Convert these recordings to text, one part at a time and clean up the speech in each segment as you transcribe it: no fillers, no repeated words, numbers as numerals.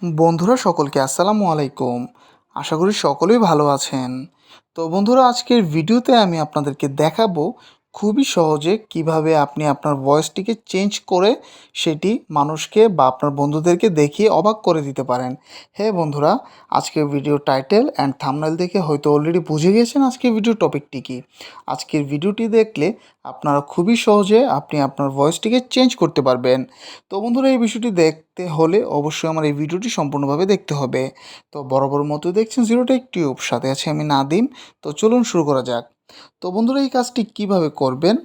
বন্ধুরা সকলকে আসসালামু আলাইকুম। আশা করি সকলেই ভালো আছেন। তো বন্ধুরা আজকের ভিডিওতে আমি আপনাদেরকে দেখাবো খুবই সহজে কিভাবে আপনি আপনার ভয়েসটিকে চেঞ্জ করে সেটি মানুষকে বা আপনার বন্ধুদেরকে দেখিয়ে অবাক করে দিতে পারেন। হ্যাঁ বন্ধুরা, আজকের ভিডিও টাইটেল অ্যান্ড থাম্বনেল দেখে হয়তো অলরেডি বুঝে গিয়েছেন আজকের ভিডিও টপিকটি কী। আজকের ভিডিওটি দেখলে আপনারা খুবই সহজে আপনি আপনার ভয়েসটিকে চেঞ্জ করতে পারবেন। তো বন্ধুরা এই বিষয়টি দেখতে হলে অবশ্যই আমার এই ভিডিওটি সম্পূর্ণভাবে দেখতে হবে। তো বরাবর মতো দেখছেন জিরো টেক টিউব, সাথে আছে আমি নাদিম। তো চলুন শুরু করা যাক। তো বন্ধুরা এই কাজটি কিভাবে করবেন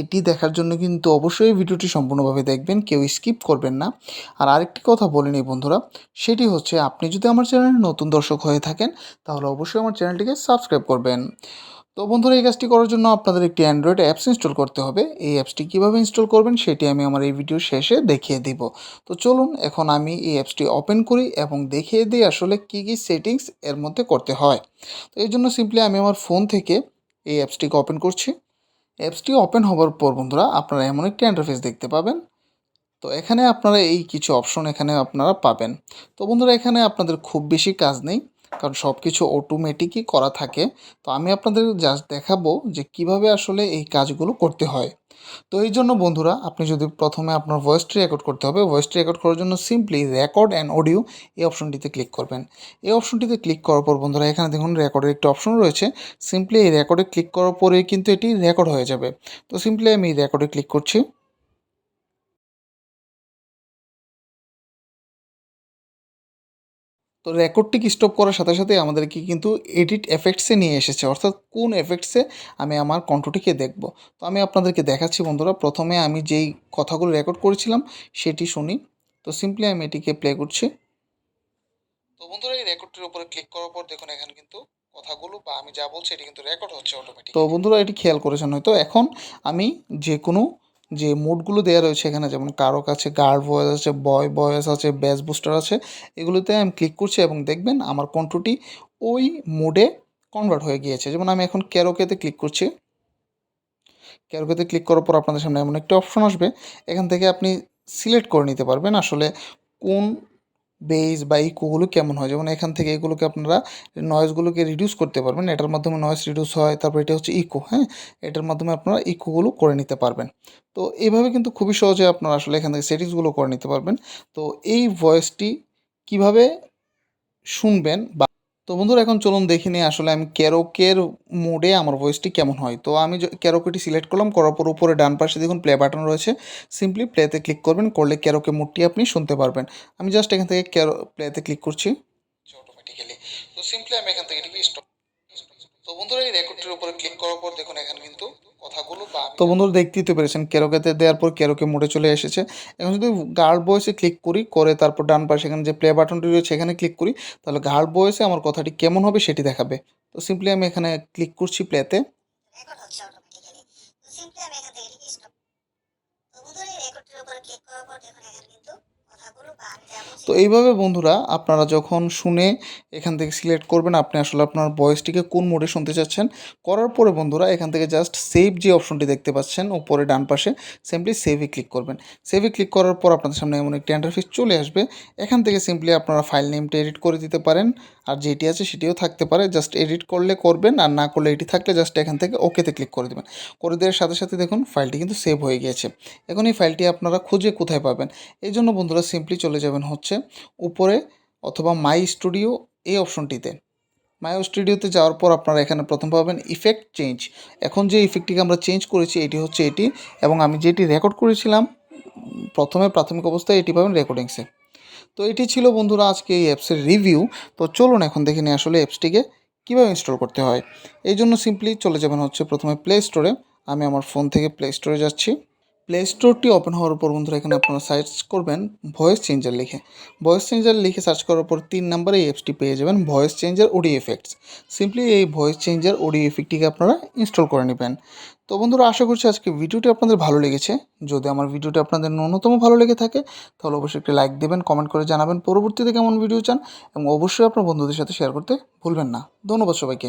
এটি দেখার জন্য কিন্তু অবশ্যই এই ভিডিওটি সম্পূর্ণভাবে দেখবেন, কেউ স্কিপ করবেন না। আর আরেকটি কথা বলে নিই বন্ধুরা, সেটি হচ্ছে আপনি যদি আমার চ্যানেলে নতুন দর্শক হয়ে থাকেন তাহলে অবশ্যই আমার চ্যানেলটিকে সাবস্ক্রাইব করবেন। তো বন্ধুরা এই কাজটি করার জন্য আপনাদের একটি অ্যান্ড্রয়েড অ্যাপস ইনস্টল করতে হবে। এই অ্যাপসটি কীভাবে ইনস্টল করবেন সেটি আমি আমার এই ভিডিও শেষে দেখিয়ে দিব। তো চলুন এখন আমি এই অ্যাপসটি ওপেন করি এবং দেখিয়ে দিই আসলে কী কী সেটিংস এর মধ্যে করতে হয়। তো এই জন্য সিম্পলি আমি আমার ফোন থেকে এই অ্যাপসটিকে ওপেন করছি। অ্যাপসটি ওপেন হওয়ার পর বন্ধুরা আপনারা এমন একটি ইন্টারফেস দেখতে পাবেন। তো এখানে আপনারা এই কিছু অপশন এখানে আপনারা পাবেন। তো বন্ধুরা এখানে আপনাদের খুব বেশি কাজ নেই, কারণ সব কিছু অটোমেটিকই করা থাকে। তো আমি আপনাদের জাস্ট দেখাবো যে কিভাবে আসলে এই কাজগুলো করতে হয়। তো এই জন্য বন্ধুরা আপনি যদি প্রথমে আপনার ভয়েসটি রেকর্ড করতে হবে, ভয়েসটি রেকর্ড করার জন্য সিম্পলি রেকর্ড অ্যান্ড অডিও এই অপশনটিতে ক্লিক করবেন। এই অপশনটিতে ক্লিক করার পর বন্ধুরা এখানে দেখুন রেকর্ডের একটি অপশন রয়েছে। সিম্পলি এই রেকর্ডে ক্লিক করার পরে কিন্তু এটি রেকর্ড হয়ে যাবে। তো সিম্পলি আমি এই রেকর্ডে ক্লিক করছি। তো রেকর্ডটিকে স্টপ করার সাথে সাথে আমাদেরকে কিন্তু এডিট এফেক্টসে নিয়ে এসেছে, অর্থাৎ কোন এফেক্টসে আমি আমার কণ্ঠটিকে দেখব। তো আমি আপনাদেরকে দেখাচ্ছি বন্ধুরা, প্রথমে আমি যেই কথাগুলো রেকর্ড করেছিলাম সেটি শুনি। তো সিম্পলি আমি এটিকে প্লে করছি। তো বন্ধুরা এই রেকর্ডটির উপরে ক্লিক করার পর দেখুন এখানে কিন্তু কথাগুলো বা আমি যা বলছি এটি কিন্তু রেকর্ড হচ্ছে অটোমেটিক। তো বন্ধুরা এটি খেয়াল করেছেন হয়তো। এখন আমি যে কোনো যে মোডগুলো দেওয়া রয়েছে এখানে, যেমন কারো কাছে গার্ড ভয়েস আছে, বয় ভয়েস আছে, ব্যাস বুস্টার আছে, এগুলোতে আমি ক্লিক করছি এবং দেখবেন আমার কণ্ঠটি ওই মোডে কনভার্ট হয়ে গিয়েছে। যেমন আমি এখন ক্যারোকেতে ক্লিক করছি। ক্যারোকেতে ক্লিক করার পর আপনাদের সামনে এমন একটা অপশন আসবে। এখান থেকে আপনি সিলেক্ট করে নিতে পারবেন আসলে কোন বেস বা ইকোগুলো কেমন হয়। যেমন এখান থেকে এগুলোকে আপনারা নয়েজগুলোকে রিডিউস করতে পারবেন। এটার মাধ্যমে নয়েজ রিডিউস হয়। তারপর এটা হচ্ছে ইকো, হ্যাঁ? এটার মাধ্যমে আপনারা ইকোগুলো করে নিতে পারবেন। তো এভাবে কিন্তু খুবই সহজে আপনারা আসলে এখান থেকে সেটিংসগুলো করে নিতে পারবেন। তো এই ভয়েসটি কিভাবে শুনবেন বা তো বন্ধুরা এখন চলুন দেখে নিই আসলে আমি ক্যারোকের মোডে আমার ভয়েসটি কেমন হয়। তো আমি ক্যারোকেটি সিলেক্ট করলাম, করার পর উপরে ডান পাশে দেখুন প্লে বাটন রয়েছে। সিম্পলি প্লেতে ক্লিক করবেন, করলে ক্যারোকে মোডটি আপনি শুনতে পারবেন। আমি জাস্ট এখান থেকে প্লেতে ক্লিক করছি অটোমেটিক্যালি। তো সিম্পলি আমি এখান থেকে এটিকে স্টপ। তো বন্ধুরা এই রেকর্ডটির উপরে ক্লিক করার পর দেখুন এখানে কিন্তু কথাগুলো বা তো বন্ধুরা দেখতেই তো পেরেছেন ক্যারোকেতে দেওয়ার পর ক্যারোকে মোডে চলে এসেছে। এখন যদি গার্ড ভয়েসে ক্লিক করি, করে তারপর ডান পাশে এখানে যে প্লে বাটনটি রয়েছে এখানে ক্লিক করি, তাহলে গার্ড ভয়েসে আমার কথাটি কেমন হবে সেটি দেখাবে। তো সিম্পলি আমি এখানে ক্লিক করছি প্লেতে। রেকর্ড হচ্ছে অটোমেটিক্যালি। তো সিম্পলি আমি এখান থেকে এটিকে স্টপ। তো বন্ধুরা এই রেকর্ডটির উপরে ক্লিক করার পর দেখুন এখানে কিন্তু কথাগুলো বা আমি যা বলছি। তো এইভাবে বন্ধুরা আপনারা যখন শুনে এখান থেকে সিলেক্ট করবেন আপনি আসলে আপনার ভয়েসটিকে কোন মোডে শুনতে চাচ্ছেন। করার পরে বন্ধুরা এখান থেকে জাস্ট সেভ যে অপশনটি দেখতে পাচ্ছেন উপরে ডান পাশে, সিম্পলি সেভে ক্লিক করবেন। সেভে ক্লিক করার পর আপনাদের সামনে এমন একটি ইন্টারফেস চলে আসবে। এখান থেকে সিম্পলি আপনারা ফাইল নেমটা এডিট করে দিতে পারেন। আর যেটি আছে সেটিও থাকতে পারে, জাস্ট এডিট করলে করবেন, আর না করলে এটি থাকলে জাস্ট এখান থেকে ওকেতে ক্লিক করে দেবেন। করে দেওয়ার সাথে সাথে দেখুন ফাইলটি কিন্তু সেভ হয়ে গিয়েছে। এখন এই ফাইলটি আপনারা খুঁজে কোথায় পাবেন? এই জন্য বন্ধুরা সিম্পলি চলে যাবেন হচ্ছে উপরে অথবা মাই স্টুডিও এই অপশনটিতে। মাই স্টুডিওতে যাওয়ার পর আপনারা এখানে প্রথম পাবেন ইফেক্ট চেঞ্জ। এখন যে ইফেক্টটিকে আমরা চেঞ্জ করেছি এটি হচ্ছে এটি, এবং আমি যেটি রেকর্ড করেছিলাম প্রথমে প্রাথমিক অবস্থায় এটি পাবেন রেকর্ডিংসে। তো এটি ছিল বন্ধুরা আজকে এই অ্যাপসের রিভিউ। তো চলুন এখন দেখে নিই আসলে অ্যাপসটিকে কীভাবে ইনস্টল করতে হয়। এই জন্য সিম্পলি চলে যাবেন হচ্ছে প্রথমে প্লে স্টোরে। আমি আমার ফোন থেকে প্লে স্টোরে যাচ্ছি। প্লে স্টোরটি ওপেন হওয়ার পর বন্ধুরা এখানে আপনারা সার্চ করবেন ভয়েস চেঞ্জার লিখে। ভয়েস চেঞ্জার লিখে সার্চ করার পর 3 নম্বরে এই অ্যাপসটি পেয়ে যাবেন, voice changer audio effects. Simply এই ভয়েস চেঞ্জার অডিও এফেক্টটিকে আপনারা ইনস্টল করে নেবেন। তো বন্ধুরা আশা করছি আজকে ভিডিওটি আপনাদের ভালো লেগেছে। যদি আমার ভিডিওটি আপনাদের ন্যূনতম ভালো লেগে থাকে তাহলে অবশ্যই একটি লাইক দেবেন, কমেন্ট করে জানাবেন পরবর্তীতে কেমন ভিডিও চান, এবং অবশ্যই আপনার বন্ধুদের সাথে শেয়ার করতে ভুলবেন না। ধন্যবাদ সবাইকে।